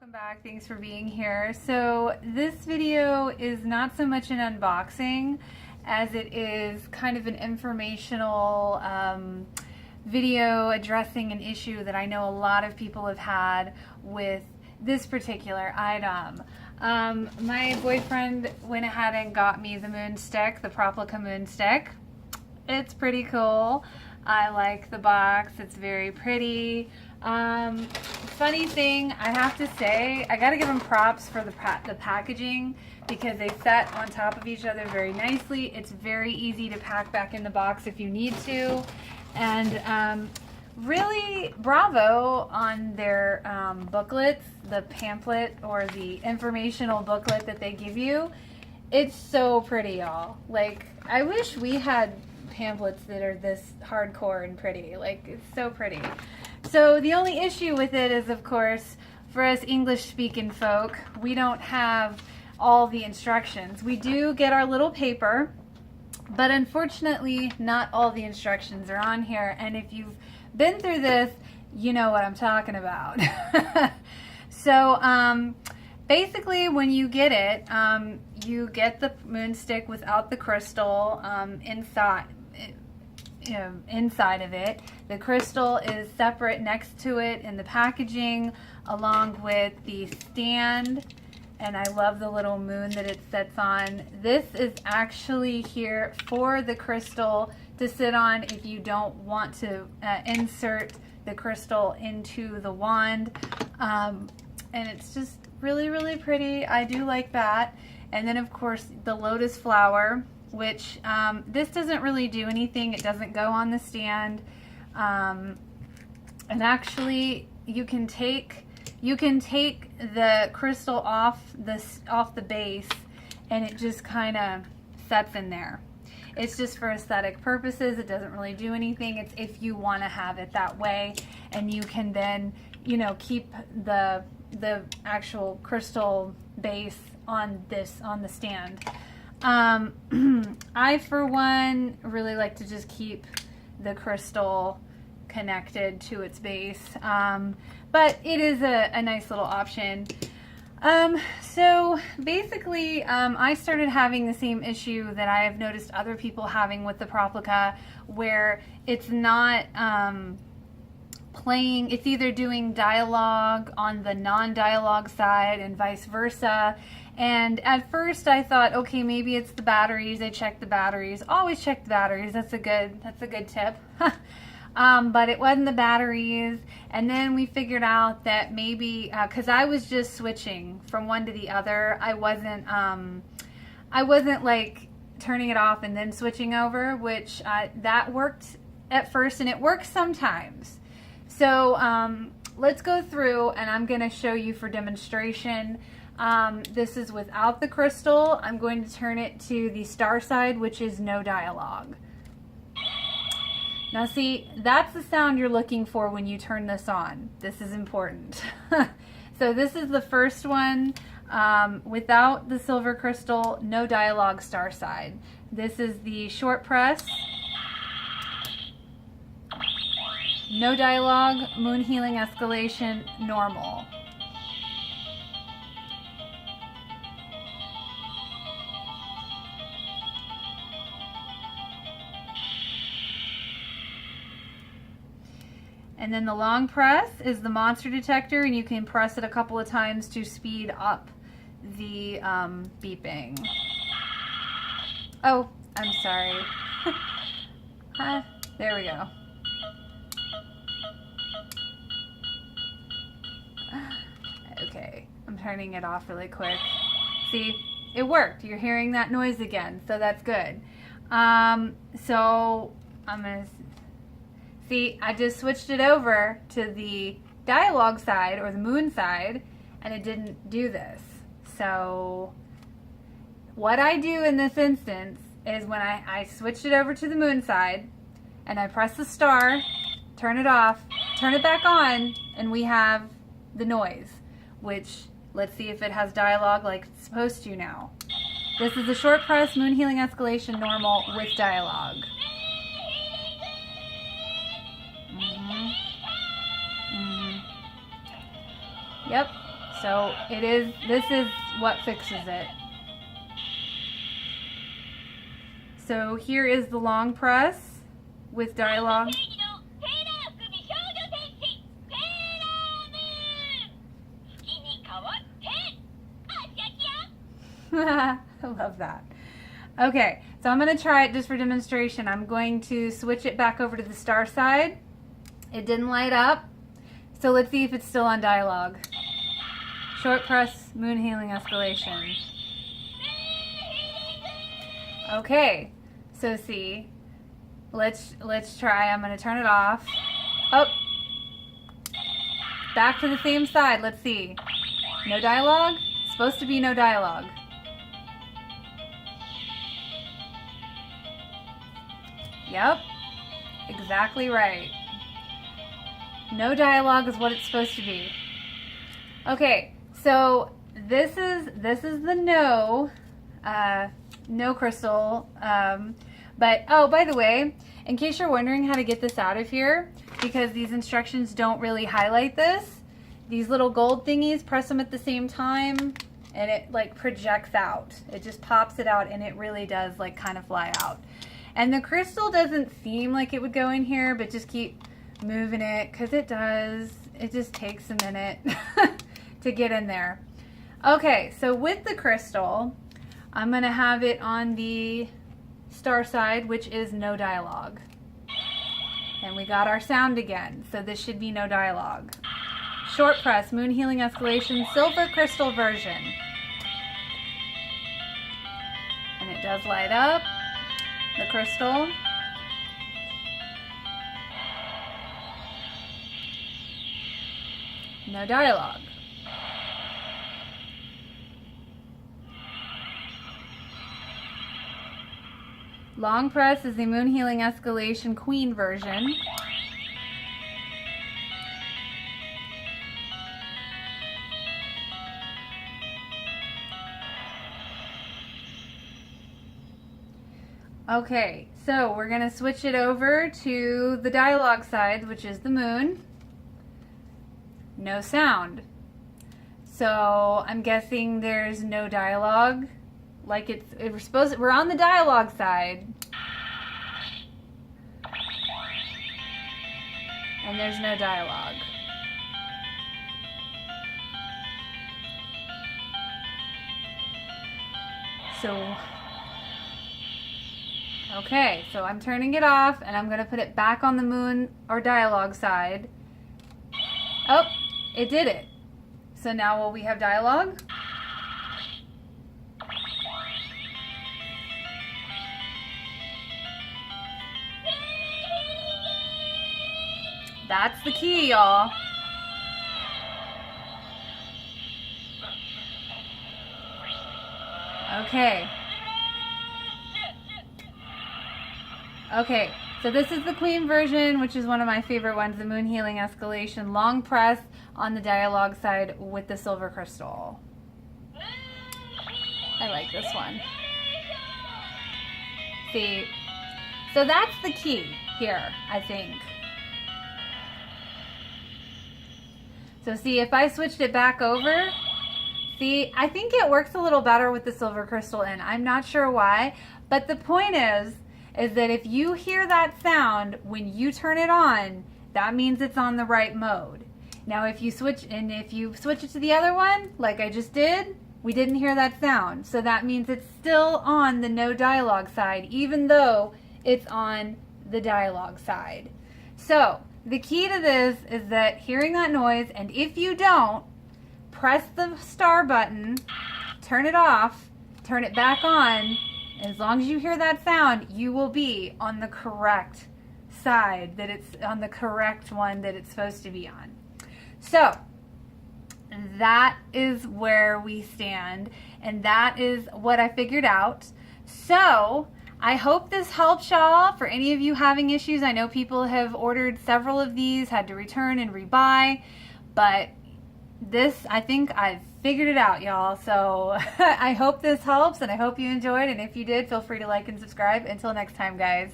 Welcome back. Thanks for being here. So this video is not so much an unboxing as it is kind of an informational video addressing an issue that I know a lot of people have had with this particular item. My boyfriend went ahead and got me the Moonstick, the Proplica Moonstick. It's pretty cool. I like the box. It's very pretty. Funny thing, I have to say, I gotta give them props for the packaging because they set on top of each other very nicely. It's very easy to pack back in the box if you need to. And really bravo on their booklets, the pamphlet or the informational booklet that they give you. It's so pretty, y'all. Like, I wish we had pamphlets that are this hardcore and pretty. Like, it's so pretty. So the only issue with it is, of course, for us English-speaking folk, we don't have all the instructions. We do get our little paper, but unfortunately, not all the instructions are on here. And if you've been through this, you know what I'm talking about. So basically, when you get it, you get the Moonstick without the crystal inside of it. The crystal is separate next to it in the packaging, along with the stand. And I love the little moon that it sits on. This is actually here for the crystal to sit on if you don't want to insert the crystal into the wand. And it's just really, really pretty. I do like that. And then, of course, the lotus flower, which this doesn't really do anything. It doesn't go on the stand. And actually, you can take the crystal off the base, and it just kind of sets in there. It's just for aesthetic purposes. It doesn't really do anything. It's if you want to have it that way, and you can then, you know, keep the actual crystal base on the stand. I, for one, really like to just keep the crystal connected to its base, but it is a nice little option. So basically, I started having the same issue that I have noticed other people having with the Proplica, where it's not playing, it's either doing dialogue on the non-dialogue side and vice versa. And at first I thought, okay, maybe it's the batteries. I checked the batteries. Always check the batteries. That's a good tip. But it wasn't the batteries. And then we figured out that maybe because I was just switching from one to the other. I wasn't like turning it off and then switching over, which that worked at first, and it works sometimes. So let's go through, and I'm going to show you for demonstration. This is without the crystal. I'm going to turn it to the star side, which is no dialogue. Now see, that's the sound you're looking for when you turn this on. This is important. So this is the first one, without the silver crystal, no dialogue, star side. This is the short press. No dialogue, moon healing escalation, normal. And then the long press is the monster detector, and you can press it a couple of times to speed up the beeping. Oh, I'm sorry. There we go. Okay, I'm turning it off really quick. See, it worked. You're hearing that noise again, so that's good. So I'm gonna see, I just switched it over to the dialogue side or the moon side, and it didn't do this. So what I do in this instance is when I switched it over to the moon side, and I press the star, turn it off, turn it back on, and we have the noise, which, let's see if it has dialogue like it's supposed to now. This is the short press, moon healing escalation, normal with dialogue. Yep. So this is what fixes it. So here is the long press with Dialog. I love that. Okay, so I'm going to try it just for demonstration. I'm going to switch it back over to the star side. It didn't light up, so let's see if it's still on Dialog. Short press, moon healing escalation. Okay, so see, let's try. I'm going to turn it off. Oh, back to the same side. Let's see. No Dialog? It's supposed to be no Dialog. Yep, exactly right. No Dialog is what it's supposed to be. Okay, so this is the no crystal. But oh, by the way, in case you're wondering how to get this out of here, because these instructions don't really highlight this, these little gold thingies, press them at the same time, and it like projects out. It just pops it out, and it really does like kind of fly out. And the crystal doesn't seem like it would go in here, but just keep moving it because it does. It just takes a minute to get in there. Okay, so with the crystal, I'm going to have it on the star side, which is no Dialog. And we got our sound again, so this should be no Dialog. Short press, moon healing escalation, silver crystal version. And it does light up. The crystal. No Dialog. Long press is the moon healing escalation queen version. Okay, so we're going to switch it over to the Dialog side, which is the moon. No sound. So I'm guessing there's no Dialog. Like we're on the Dialog side. And there's no Dialog. So okay, so I'm turning it off, and I'm going to put it back on the moon or Dialog side. Oh, it did it. So now will we have Dialog? That's the key, y'all. Okay. Okay, so this is the queen version, which is one of my favorite ones, the moon healing escalation long press on the Dialog side with the silver crystal. I like this one. See, so that's the key here, I think. So see, if I switched it back over, see, I think it works a little better with the silver crystal in. I'm not sure why, but the point is that if you hear that sound when you turn it on, that means it's on the right mode. Now if you switch it to the other one, like I just did, we didn't hear that sound. So that means it's still on the no Dialog side, even though it's on the Dialog side. So the key to this is that hearing that noise, and if you don't, press the star button, turn it off, turn it back on. As long as you hear that sound, you will be on the correct side, that it's on the correct one that it's supposed to be on. So that is where we stand, and that is what I figured out. So I hope this helps y'all. For any of you having issues, I know people have ordered several of these, had to return and rebuy, but this, I think I've figured it out, y'all. So I hope this helps, and I hope you enjoyed, and if you did, feel free to like and subscribe. Until next time, guys.